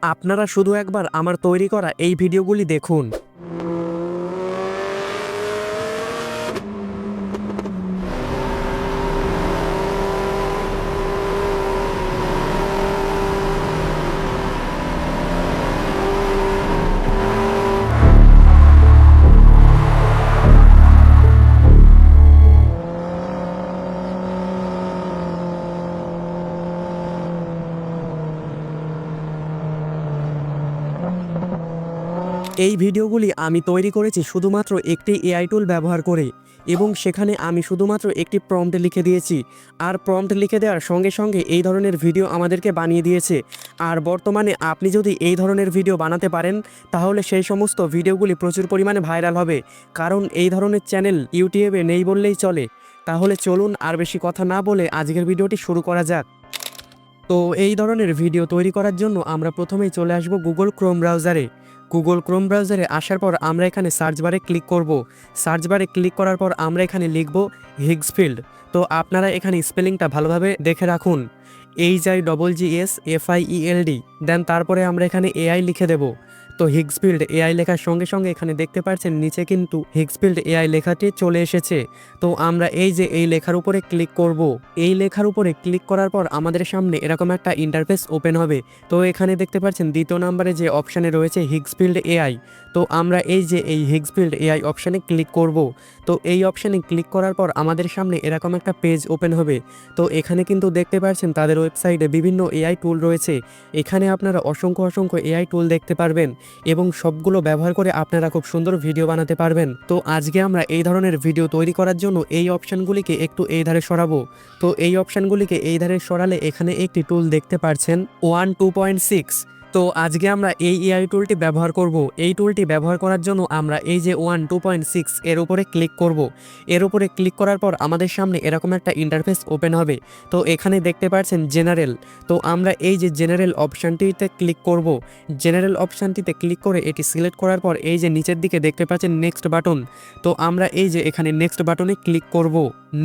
আপনারা শুধু একবার আমার তৈরি করা এই ভিডিওগুলি দেখুন। এই ভিডিওগুলি আমি তৈরি করেছি শুধুমাত্র একটি এআই টুল ব্যবহার করে, এবং সেখানে আমি শুধুমাত্র একটি প্রম্পট লিখে দিয়েছি। আর প্রম্পট লিখে দেওয়ার সঙ্গে সঙ্গে এই ধরনের ভিডিও আমাদেরকে বানিয়ে দিয়েছে। আর বর্তমানে আপনি যদি এই ধরনের ভিডিও বানাতে পারেন, তাহলে সেই সমস্ত ভিডিওগুলি প্রচুর পরিমাণে ভাইরাল হবে। কারণ এই ধরনের চ্যানেল ইউটিউবে নেই বললেই চলে। তাহলে চলুন আর বেশি কথা না বলে আজকের ভিডিওটি শুরু করা যাক। তো এই ধরনের ভিডিও তৈরি করার জন্য আমরা প্রথমেই চলে আসব গুগল ক্রোম ব্রাউজারে। গুগল ক্রোম ব্রাউজারে আসার পর আমরা এখানে সার্চ বারে ক্লিক করব। সার্চ বারে ক্লিক করার পর আমরা এখানে লিখব হিগসফিল্ড। তো আপনারা এখানে স্পেলিংটা ভালোভাবে দেখে রাখুন, HIGGSFIELD। দেন তারপরে আমরা এখানে এআই লিখে দেব। তো হিগসফিল্ড এআই লেখার সঙ্গে সঙ্গে এখানে দেখতে পাচ্ছেন নিচে কিন্তু হিগসফিল্ড এআই লেখাটি চলে এসেছে। তো আমরা এই যে এই লেখার উপরে ক্লিক করব। এই লেখার উপরে ক্লিক করার পর আমাদের সামনে এরকম একটা ইন্টারফেস ওপেন হবে। তো এখানে দেখতে পাচ্ছেন দ্বিতীয় নম্বরে যে অপশানে রয়েছে হিগসফিল্ড এআই। তো আমরা এই যে এই হিগসফিল্ড এআই অপশানে ক্লিক করব। তো এই অপশানে ক্লিক করার পর আমাদের সামনে এরকম একটা পেজ ওপেন হবে। তো এখানে কিন্তু দেখতে পাচ্ছেন তাদের ওয়েবসাইটে বিভিন্ন এআই টুল রয়েছে। এখানে আপনারা অসংখ্য এআই টুল দেখতে পারবেন এবং সবগুলো ব্যবহার করে আপনারা খুব সুন্দর ভিডিও বানাতে পারবেন। তো আজকে আমরা এই ধরনের ভিডিও তৈরি করার জন্য এই অপশানগুলিকে একটু এই ধারে সরাবো। তো এই অপশানগুলিকে এই ধারে সরালে এখানে একটি টুল দেখতে পাচ্ছেন 1.2.6। তো আজকে আমরা এই এআই টুলটি ব্যবহার করব। এই টুলটি ব্যবহার করার জন্য আমরা এই যে 1.2.6 এর উপরে ক্লিক করব। এর উপরে ক্লিক করার পর আমাদের সামনে এরকম একটা ইন্টারফেস ওপেন হবে। তো এখানে দেখতে পাচ্ছেন জেনারেল। তো আমরা এই যে জেনারেল অপশানটিতে ক্লিক করব। জেনারেল অপশানটিতে ক্লিক করে এটি সিলেক্ট করার পর এই যে নিচের দিকে দেখতে পাচ্ছেন নেক্সট বাটন। তো আমরা এই যে এখানে নেক্সট বাটনে ক্লিক করব।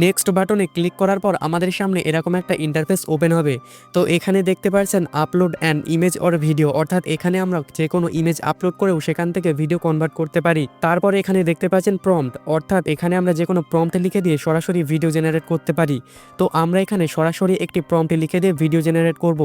নেক্সট বাটনে ক্লিক করার পর আমাদের সামনে এরকম একটা ইন্টারফেস ওপেন হবে। তো এখানে দেখতে পাচ্ছেন upload an image or video, অর্থাৎ এখানে আমরা যে কোনো ইমেজ আপলোড করেও সেখান থেকে ভিডিও কনভার্ট করতে পারি। তারপরে এখানে দেখতে পাচ্ছেন প্রম্পট, অর্থাৎ এখানে আমরা যে কোনো প্রম্পট লিখে দিয়ে সরাসরি ভিডিও জেনারেট করতে পারি। তো আমরা এখানে সরাসরি একটি প্রম্পট লিখে দিয়ে ভিডিও জেনারেট করব।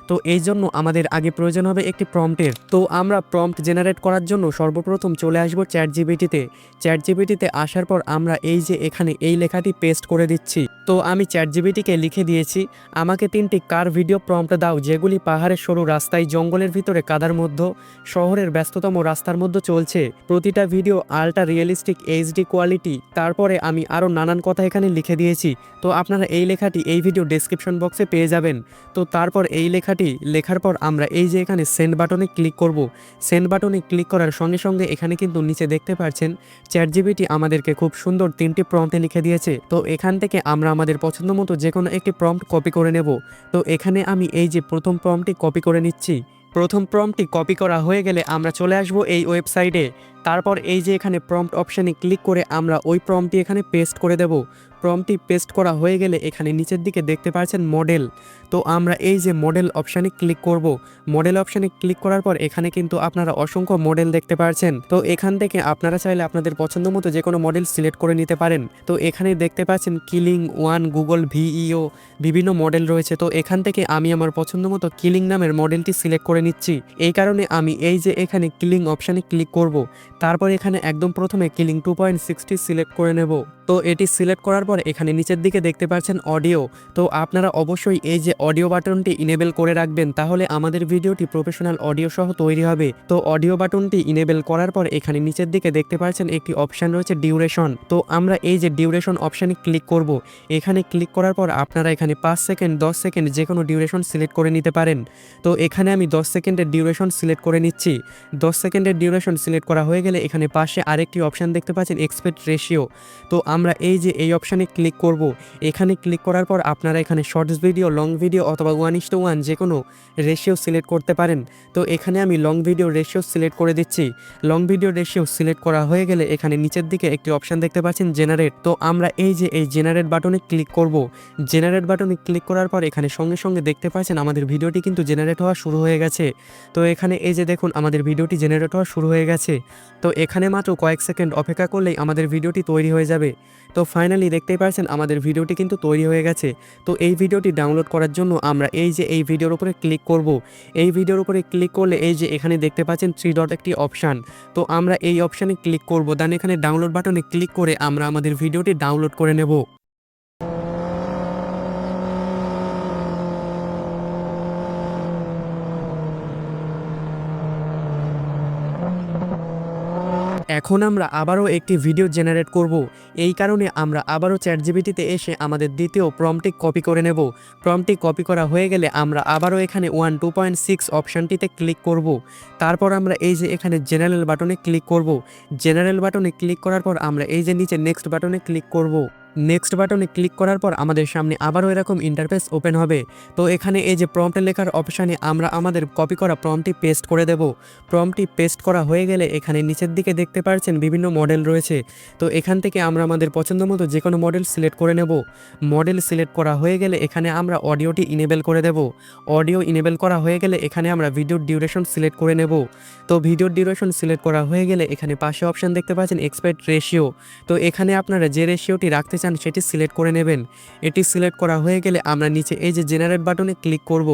তো এই জন্য আমাদের আগে প্রয়োজন হবে একটি প্রম্পটের। তো আমরা প্রম্পট জেনারেট করার জন্য সর্বপ্রথম চলে আসব চ্যাটজিপিটিতে। চ্যাটজিপিটিতে আসার পর আমরা এই যে এখানে এই লেখাটি পেস্ট করে দিচ্ছি। তো আমি চ্যাটজিপিটিকে লিখে দিয়েছি, আমাকে 3টি কার ভিডিও প্রম্পট দাও যেগুলি পাহাড়ের সরু রাস্তায়, জঙ্গলের ভিতরে কাদার মধ্যে, শহরের ব্যস্ততম রাস্তার মধ্যে চলছে। প্রতিটা video ultra realistic HD quality. তারপরে আমি আরও নানান কথা এখানে লিখে দিয়েছি। তো আপনারা এই লেখাটি এই ভিডিও ডেসক্রিপশন বক্সে পেয়ে যাবেন। তো তারপর এই লেখাটি লেখার পর আমরা এই যে এখানে সেন্ড বাটনে ক্লিক করব। সেন্ড বাটনে ক্লিক করার সঙ্গে সঙ্গে এখানে কিন্তু নিচে দেখতে পাচ্ছেন চ্যাটজিপিটি আমাদেরকে খুব সুন্দর 3টি প্রম্পট লিখে দিয়েছে। তো এখান থেকে আমরা আমাদের পছন্দ মতো যে কোনো একটি প্রম্পট কপি করে নেব। তো এখানে আমি এই যে প্রথম প্রম্পটটি কপি করে নিচ্ছি। প্রথম প্রম্পটটি কপি করা হয়ে গেলে আমরা চলে আসব এই ওয়েবসাইটে। তারপর এই যে এখানে প্রম্পট অপশানে ক্লিক করে আমরা ওই প্রম্পটটি এখানে পেস্ট করে দেব। প্রম্পটটি পেস্ট করা হয়ে গেলে এখানে নিচের দিকে দেখতে পাচ্ছেন মডেল। তো আমরা এই যে মডেল অপশানে ক্লিক করব। মডেল অপশানে ক্লিক করার পর এখানে কিন্তু আপনারা অসংখ্য মডেল দেখতে পাচ্ছেন। তো এখান থেকে আপনারা চাইলে আপনাদের পছন্দ মতো যে কোনো মডেল সিলেক্ট করে নিতে পারেন। তো এখানে দেখতে পাচ্ছেন কিলিং ওয়ান, গুগল ভিইও, বিভিন্ন মডেল রয়েছে। তো এখান থেকে আমি আমার পছন্দ মতো কিলিং নামের মডেলটি সিলেক্ট করে নিচ্ছি। এই কারণে আমি এই যে এখানে কিলিং অপশানে ক্লিক করব। তারপর এখানে একদম প্রথমে কিলিং 2.60 সিলেক্ট করে নেব। তো এটি সিলেক্ট করার পর এখানে নিচের দিকে দেখতে পাচ্ছেন অডিও। তো আপনারা অবশ্যই এই যে অডিও বাটনটি ইনেবল করে রাখবেন, তাহলে আমাদের ভিডিওটি প্রফেশনাল অডিও সহ তৈরি হবে। তো অডিও বাটনটি ইনেবল করার পর এখানে নিচের দিকে দেখতে পাচ্ছেন একটি অপশান রয়েছে ডিউরেশন। তো আমরা এই যে ডিউরেশন অপশানে ক্লিক করব। এখানে ক্লিক করার পর আপনারা এখানে 5 সেকেন্ড, 10 সেকেন্ড যে কোনো ডিউরেশন সিলেক্ট করে নিতে পারেন। তো এখানে আমি 10 সেকেন্ডের ডিউরেশন সিলেক্ট করে নিচ্ছি। 10 সেকেন্ডের ডিউরেশন সিলেক্ট করা হয়ে গেলে এখানে পাশে আরেকটি অপশান দেখতে পাচ্ছেন এক্সপেক্ট রেশিও। তো আমরা এই যে এই অপশানে বাটনে ক্লিক করব। এখানে ক্লিক করার পর আপনারা এখানে শর্টস ভিডিও, লং ভিডিও অথবা 1:1 যে কোনো রেশিও সিলেক্ট করতে পারেন। তো এখানে আমি লং ভিডিও রেশিও সিলেক্ট করে দিচ্ছি। লং ভিডিও রেশিও সিলেক্ট করা হয়ে গেলে এখানে নিচের দিকে একটি অপশান দেখতে পাচ্ছেন জেনারেট। তো আমরা এই জেনারেট বাটনে ক্লিক করব। জেনারেট বাটনে ক্লিক করার পর এখানে সঙ্গে সঙ্গে দেখতে পাচ্ছেন আমাদের ভিডিওটি কিন্তু জেনারেট হওয়া শুরু হয়ে গেছে। তো এখানে এই যে দেখুন আমাদের ভিডিওটি জেনারেট হওয়া শুরু হয়ে গেছে। তো এখানে মাত্র কয়েক সেকেন্ড অপেক্ষা করলেই আমাদের ভিডিওটি তৈরি হয়ে যাবে। তো ফাইনালি দেখতেই পাচ্ছেন আমাদের ভিডিওটি কিন্তু তৈরি হয়ে গেছে। তো এই ভিডিওটি ডাউনলোড করার জন্য আমরা এই ভিডিওর উপরে ক্লিক করব। এই ভিডিওর উপরে ক্লিক করলে এই যে এখানে দেখতে পাচ্ছেন 3 ডট একটি অপশান। তো আমরা এই অপশানে ক্লিক করব, দেন এখানে ডাউনলোড বাটনে ক্লিক করে আমরা আমাদের ভিডিওটি ডাউনলোড করে নেব। এখন আমরা আবারও একটি ভিডিও জেনারেট করব। এই কারণে আমরা আবারও চ্যাটজিপিটিতে এসে আমাদের দ্বিতীয় প্রম্পটটি কপি করে নেব। প্রম্পটটি কপি করা হয়ে গেলে আমরা আবারও এখানে 2.6 অপশানটিতে ক্লিক করব। তারপর আমরা এই যে এখানে জেনারেল বাটনে ক্লিক করব। জেনারেল বাটনে ক্লিক করার পর আমরা এই যে নিচে নেক্সট বাটনে ক্লিক করব। নেক্সট বাটনে ক্লিক করার পর আমাদের সামনে আবারও এরকম ইন্টারফেস ওপেন হবে। তো এখানে এই যে প্রম্পটে লেখার অপশানে আমরা আমাদের কপি করা প্রম্পটটি পেস্ট করে দেব। প্রম্পটটি পেস্ট করা হয়ে গেলে এখানে নিচের দিকে দেখতে পাচ্ছেন বিভিন্ন মডেল রয়েছে। তো এখান থেকে আমরা আমাদের পছন্দ মতো যে কোনো মডেল সিলেক্ট করে নেব। মডেল সিলেক্ট করা হয়ে গেলে এখানে আমরা অডিওটি ইনেবল করে দেব। অডিও ইনেবল করা হয়ে গেলে এখানে আমরা ভিডিওর ডিউরেশন সিলেক্ট করে নেব। তো ভিডিওর ডিউরেশন সিলেক্ট করা হয়ে গেলে এখানে পাশে অপশান দেখতে পাচ্ছেন এক্সপেক্ট রেশিও। তো এখানে আপনারা যে রেশিওটি রাখতে চান সেটি সিলেক্ট করে নেবেন। এটি সিলেক্ট করা হয়ে গেলে আমরা নিচে এই যে জেনারেট বাটনে ক্লিক করব।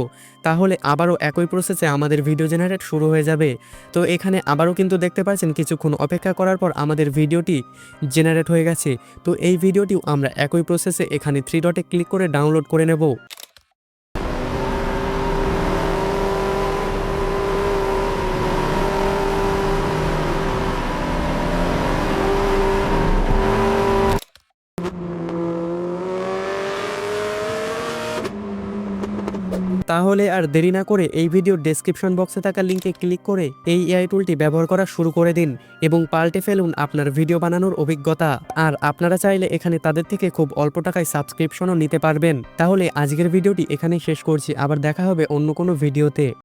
তাহলে আবারও একই প্রসেসে আমাদের ভিডিও জেনারেট শুরু হয়ে যাবে। তো এখানে আবারও কিন্তু দেখতে পাচ্ছেন কিছুক্ষণ অপেক্ষা করার পর আমাদের ভিডিওটি জেনারেট হয়ে গেছে। তো এই ভিডিওটিও আমরা একই প্রসেসে এখানে 3 ডটে ক্লিক করে ডাউনলোড করে নেব। তাহলে আর দেরি না করে এই ভিডিওর ডেসক্রিপশন বক্সে থাকা লিঙ্কে ক্লিক করে এই এআই টুলটি ব্যবহার করা শুরু করে দিন এবং পাল্টে ফেলুন আপনার ভিডিও বানানোর অভিজ্ঞতা। আর আপনারা চাইলে এখানে তাদের থেকে খুব অল্প টাকায় সাবস্ক্রিপশনও নিতে পারবেন। তাহলে আজকের ভিডিওটি এখানেই শেষ করছি, আবার দেখা হবে অন্য কোনো ভিডিওতে।